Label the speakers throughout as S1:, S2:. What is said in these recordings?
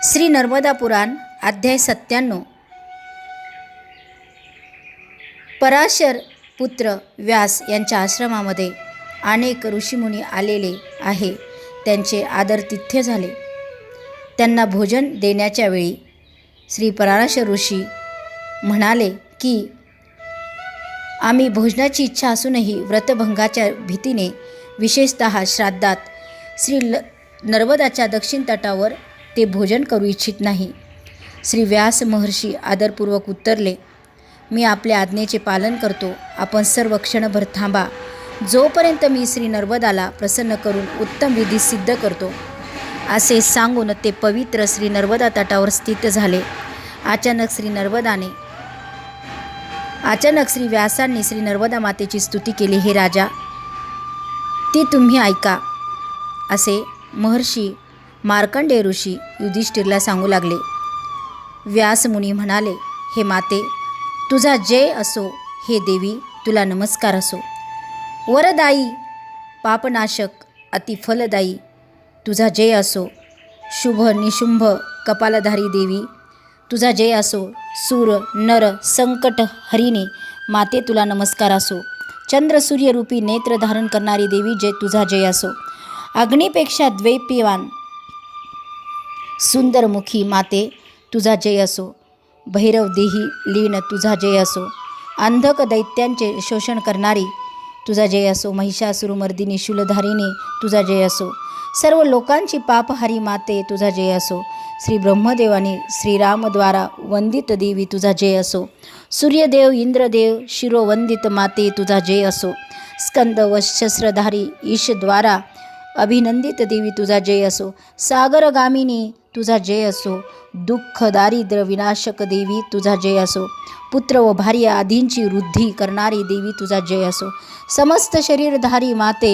S1: श्री नर्मदा पुराण अध्याय 97। पराशर पुत्र व्यास यांच्या आश्रमामध्ये अनेक ऋषीमुनी आलेले आहे. त्यांचे आदरातिथ्य झाले. त्यांना भोजन देण्याच्या वेळी श्री पराशर ऋषी म्हणाले की आम्ही भोजनाची इच्छा असूनही व्रतभंगाच्या भीतीने विशेषतः श्राद्धात श्री नर्मदाच्या दक्षिण तटावर ते भोजन करू इच्छित नाही. श्री व्यास महर्षी आदरपूर्वक उत्तरले, मी आपल्या आज्ञेचे पालन करतो. आपण सर्व क्षणभर थांबा. जोपर्यंत मी श्री नर्मदाला प्रसन्न करून उत्तम विधी सिद्ध करतो. असे सांगून ते पवित्र श्री नर्मदा तटावर स्थित झाले. अचानक श्री व्यासांनी श्री नर्मदा मातेची स्तुती केली. हे राजा, ती तुम्ही ऐका. असे महर्षी मार्कंडेय ऋषी युधिष्ठिरला सांगू लागले. व्यास मुनी म्हणाले, हे माते, तुझा जय असो. हे देवी, तुला नमस्कार असो. वरदायी, पापनाशक, अतिफलदायी, तुझा जय असो. शुभ निशुंभ कपालधारी देवी, तुझा जय असो. सूर नर संकट हरिणी माते, तुला नमस्कार असो. चंद्र सूर्य रूपी नेत्र धारण करणारी देवी, जय तुझा जय असो. अग्नीपेक्षा द्वैप्यवान सुंदरमुखी माते, तुझा जय असो. भैरव देही लीन, तुझा जय असो. अंधक दैत्यांचे शोषण करणारी, तुझा जय असो. महिषासुरमर्दिनी शूलधारिणी, तुझा जय असो. सर्व लोकांची पापहारी माते, तुझा जय असो. श्री ब्रह्मदेवानी श्रीरामद्वारा वंदित देवी, तुझा जय असो. सूर्यदेव इंद्रदेव शिरोवंदित माते, तुझा जय असो. स्कंद व शस्त्रधारी ईशद्वारा अभिनंदित देवी, तुझा जय असो. सागरगामिनी, तुझा जय असो. दुःख दारिद्र्य विनाशक देवी, तुझा जय असो. पुत्र व भार्य आदींची वृद्धी करणारी देवी, तुझा जय असो. समस्त शरीरधारी माते,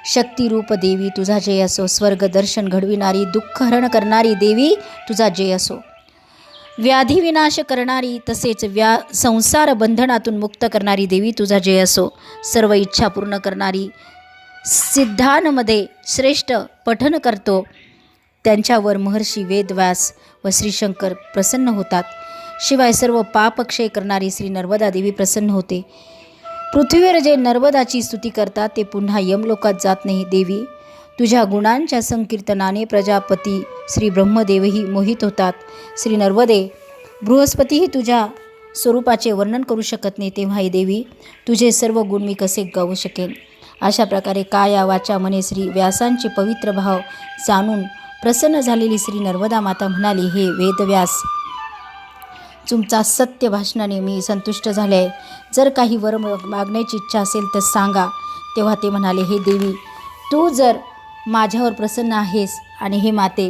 S1: शक्तिरूप देवी, तुझा जय असो. स्वर्ग दर्शन घडविणारी, दुःखहरण करणारी देवी, तुझा जय असो. व्याधी विनाश करणारी तसेच संसार बंधनातून मुक्त करणारी देवी, तुझा जय असो. सर्व इच्छा पूर्ण करणारी, सिद्धांमध्ये श्रेष्ठ पठन करतो त्यांच्यावर महर्षी वेदव्यास व श्रीशंकर प्रसन्न होतात. शिवाय सर्व पापक्षय करणारी श्री नर्मदा देवी प्रसन्न होते. पृथ्वीवर जे नर्मदाची स्तुती करतात ते पुन्हा यमलोकात जात नाही. देवी, तुझ्या गुणांच्या संकीर्तनाने प्रजापती श्री ब्रह्मदेवही मोहित होतात. श्री नर्मदे, बृहस्पतीही तुझ्या स्वरूपाचे वर्णन करू शकत नाही. तेव्हा हे देवी, तुझे सर्व गुण मी कसे गाऊ शकेन. अशा प्रकारे काया वाचा मने श्री व्यासांचे पवित्र भाव जाणून प्रसन्न झालेली श्री नर्मदा माता म्हणाली, हे वेदव्यास, तुमचा सत्य भाषणाने मी संतुष्ट झाले आहे. जर काही वर मागण्याची इच्छा असेल तर सांगा. तेव्हा ते म्हणाले, हे देवी, तू जर माझ्यावर प्रसन्न आहेस आणि हे माते,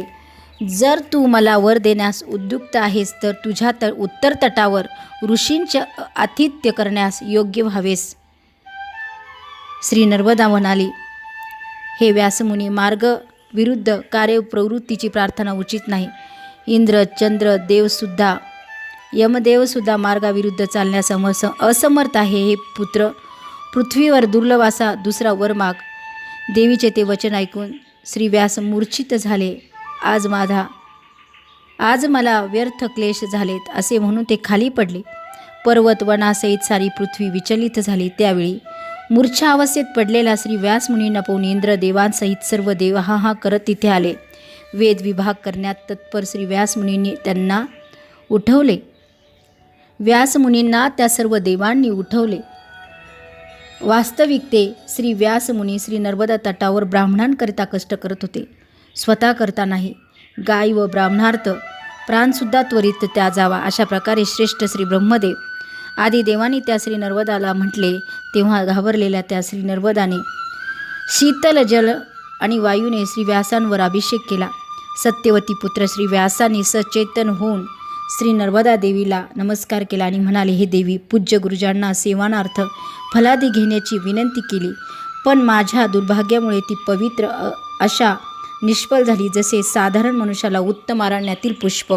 S1: जर तू मला वर देण्यास उद्युक्त आहेस तर तुझ्या उत्तर तटावर ऋषींचे आतिथ्य करण्यास योग्य व्हावेस. श्री नर्मदा म्हणाली, हे व्यासमुनी, मार्ग विरुद्ध कार्यप्रवृत्तीची प्रार्थना उचित नाही. इंद्र चंद्र देवसुद्धा यमदेवसुद्धा मार्गाविरुद्ध चालण्यास असमर्थ आहे. हे पुत्र, पृथ्वीवर दुर्लभ असा दुसरा वर माग. देवीचे ते वचन ऐकून श्री व्यास मूर्छित झाले. आज मला व्यर्थ क्लेश झालेत असे म्हणून ते खाली पडले. पर्वत वनासहित सारी पृथ्वी विचलित झाली. त्यावेळी मूर्छा अवस्थेत पडलेला श्री व्यास मुनींना पाहून इंद्र देवांसहित सर्व देव हा करत तिथे आले. वेद विभाग करण्यात तत्पर श्री व्यास मुनींनी त्यांना उठवले. व्यास मुनींना त्या सर्व देवांनी उठवले. वास्तविक ते श्री व्यास मुनी श्री नर्मदा तटावर ब्राह्मणांकरिता कष्ट करत होते, स्वतः करता नाही. गाय व ब्राह्मणार्थ प्राणसुद्धा त्वरित त्याजावा. अशा प्रकारे श्रेष्ठ श्री ब्रह्मदेव आदी देवांनी त्या श्री नर्मदाला म्हटले. तेव्हा घाबरलेल्या त्या श्री नर्मदाने शीतल जल आणि वायूने श्री व्यासांवर अभिषेक केला. सत्यवती पुत्र श्री व्यासांनी सचेतन होऊन श्री नर्मदा देवीला नमस्कार केला आणि म्हणाले, हे देवी, पूज्य गुरुजांना सेवानार्थ फलादी घेण्याची विनंती केली, पण माझ्या दुर्भाग्यामुळे ती पवित्र अशा निष्फळ झाली, जसे साधारण मनुष्याला उत्तम अरण्यातील पुष्प.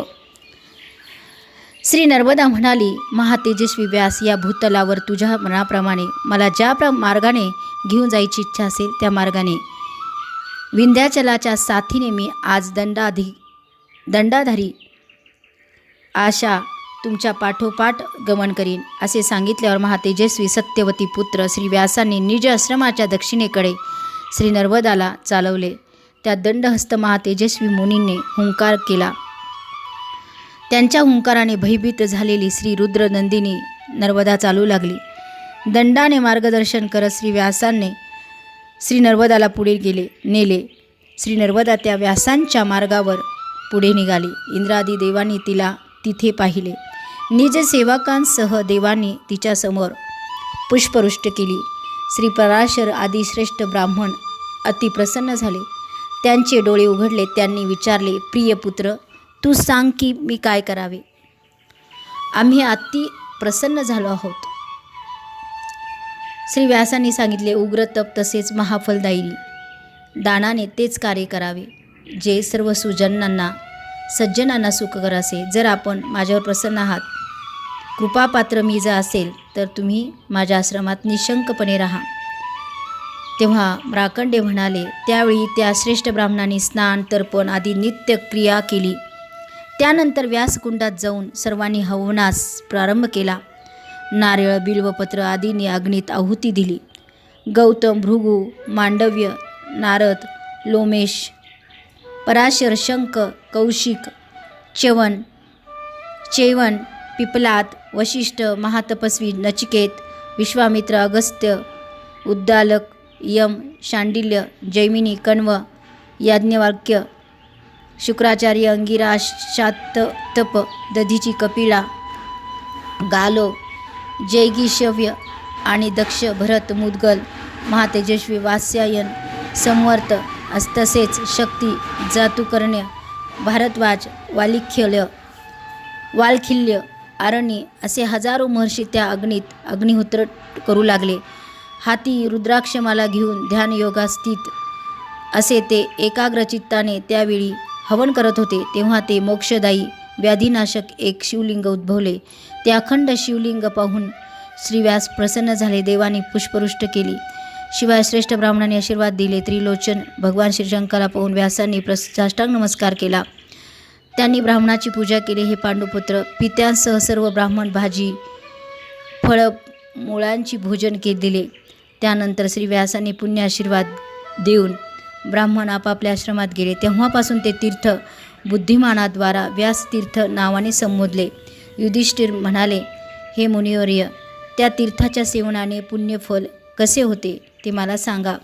S1: श्री नर्मदा म्हणाली, महातेजस्वी व्यास, या भूतलावर तुझ्या मनाप्रमाणे मला ज्या मार्गाने घेऊन जायची इच्छा असेल त्या मार्गाने विंध्याचलाच्या साथीने मी आज दंडाधारी आशा तुमच्या पाठोपाठ गमन करीन असे सांगितल्यावर महातेजस्वी सत्यवती पुत्र श्री व्यासांनी निज आश्रमाच्या दक्षिणेकडे श्री नर्मदाला चालवले. त्या दंडहस्त महातेजस्वी मुनींनी हुंकार केला. त्यांच्या हुंकाराने भयभीत झालेली श्री रुद्रनंदिनी नर्मदा चालू लागली. दंडाने मार्गदर्शन करत श्री व्यासांनी श्री नर्मदाला पुढे नेले. श्री नर्मदा त्या व्यासांच्या मार्गावर पुढे निघाली. इंद्रादी देवांनी तिला तिथे पाहिले. निज सेवकांसह देवांनी तिच्यासमोर पुष्पवृष्टी केली. श्री पराशर आदी श्रेष्ठ ब्राह्मण अति प्रसन्न झाले. त्यांचे डोळे उघडले. त्यांनी विचारले, प्रिय पुत्र, तू सांग की मी काय करावे. आम्ही अति प्रसन्न झालो आहोत. श्री व्यासांनी सांगितले, उग्र तप तसेच महाफलदायी दानाने तेच कार्य करावे जे सर्व सज्जनांना सुखकर असे. जर आपण माझ्यावर प्रसन्न आहात, कृपापात्र मी जर असेल तर तुम्ही माझ्या आश्रमात निशंकपणे राहा. तेव्हा मार्कंडेय म्हणाले, त्यावेळी त्या श्रेष्ठ ब्राह्मणांनी स्नान तर्पण आदी नित्य क्रिया केली. त्यानंतर व्यासकुंडात जाऊन सर्वांनी हवनास प्रारंभ केला. नारळ बिल्वपत्र आदींनी अग्नीत आहुती दिली. गौतम, भृगु, मांडव्य, नारद, लोमेश, पराशर, शंख, कौशिक, चैवन, पिपलाद, वशिष्ठ, महातपस्वी नचिकेत, विश्वामित्र, अगस्त्य, उद्दालक, यम, शांडिल्य, जैमिनी, कण्व, याज्ञवल्क्य, शुक्राचार्य, अंगिरा, शाततप, दधीची, कपिला, गालो, जैगिशव्य आणि दक्ष, भरत, मुद्गल, महातेजस्वी, वात्स्यायन, संवर्त, तसेच शक्ती, जातुकर्ण्य, भारद्वाज, वाल्खिल्य, आरण्य असे हजारो महर्षी त्या अग्निहोत्र करू लागले. हाती रुद्राक्षमाला घेऊन ध्यानयोगात स्थित असे ते एकाग्र चित्ताने त्यावेळी हवन करत होते. तेव्हा ते मोक्षदायी व्याधिनाशक एक शिवलिंग उद्भवले. ते अखंड शिवलिंग पाहून श्रीव्यास प्रसन्न झाले. देवांनी पुष्पवृष्टी केली. शिवाय श्रेष्ठ ब्राह्मणांनी आशीर्वाद दिले. त्रिलोचन भगवान श्रीशंकराला पाहून व्यासांनी साष्टांग नमस्कार केला. त्यांनी ब्राह्मणाची पूजा केली. हे पांडुपुत्र, पित्यांसह सर्व ब्राह्मण भाजी फळ मुळांची भोजन दिले. त्यानंतर श्री व्यासांनी पुण्य आशीर्वाद देऊन ब्राह्मण आपापल्या आश्रमात गेले. तेव्हापासून ते तीर्थ बुद्धिमानाद्वारा व्यासतीर्थ नावाने संबोधले. युधिष्ठिर म्हणाले, हे मुनिवर्य, त्या तीर्थाच्या सेवनाने पुण्यफल कसे होते ते मला सांगा.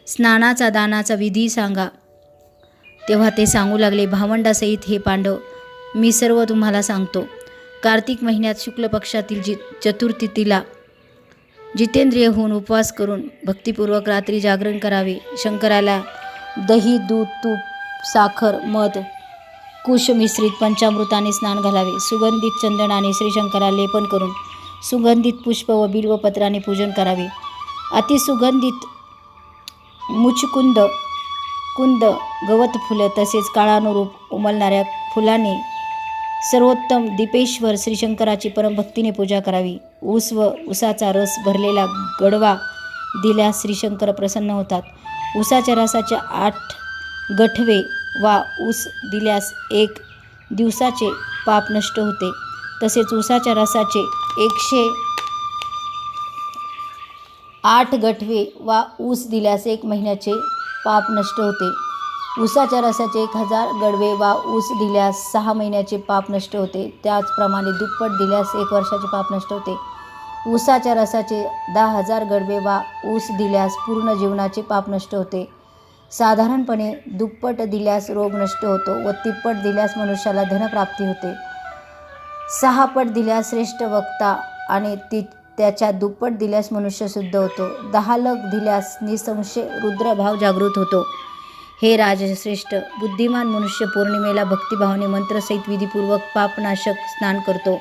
S1: स्नानाचा दानाचा विधी सांगा. तेव्हा ते सांगू लागले, भावंडासहित हे पांडव, मी सर्व तुम्हाला सांगतो. कार्तिक महिन्यात शुक्ल पक्षातील चतुर्थीला जितेंद्रिय होऊन उपवास करून भक्तिपूर्वक रात्री जागरण करावे. शंकराला दही, दूध, तूप, साखर, मध, कुश मिश्रित पंचामृताने स्नान घालावे. सुगंधित चंदनाने श्रीशंकराला लेपन करून सुगंधित पुष्प व बिल्वपत्राने पूजन करावे. अतिसुगंधित मुचकुंद, गवत फुलं तसेच काळानुरूप उमलणाऱ्या फुलांनी सर्वोत्तम दीपेश्वर श्रीशंकराची परमभक्तीने पूजा करावी. ऊस व ऊसाचा रस भरलेला गडवा दिल्यास श्रीशंकर प्रसन्न होतात. ऊसाच्या रसाचे 8 गठवे वा ऊस दिल्यास 1 दिवसाचे पाप नष्ट होते. तसेच ऊसाच्या रसाचे 108 गठवे वा ऊस दिल्यास 1 महिन्याचे पाप नष्ट होते. ऊसाच्या रसाचे 1000 गडवे वा ऊस दिल्यास 6 महिन्याचे पाप नष्ट होते. त्याचप्रमाणे दुप्पट दिल्यास 1 वर्षाचे पाप नष्ट होते. ऊसाच्या रसाचे 10,000 गडवे वा ऊस दिल्यास पूर्ण जीवनाचे पाप नष्ट होते. साधारणपणे दुप्पट दिल्यास रोग नष्ट होतो व तिप्पट दिल्यास मनुष्याला धनप्राप्ती होते. 6 पट दिल्यास श्रेष्ठ वक्ता आणि त्याच्या दुप्पट दिल्यास मनुष्य शुद्ध होतो. 10 लख दिल्यास निसंशय रुद्रभाव जागृत होतो. हे राजश्रेष्ठ, बुद्धिमान मनुष्य पौर्णिमेला भक्तिभावाने मंत्रसहित विधीपूर्वक पापनाशक स्नान करतो.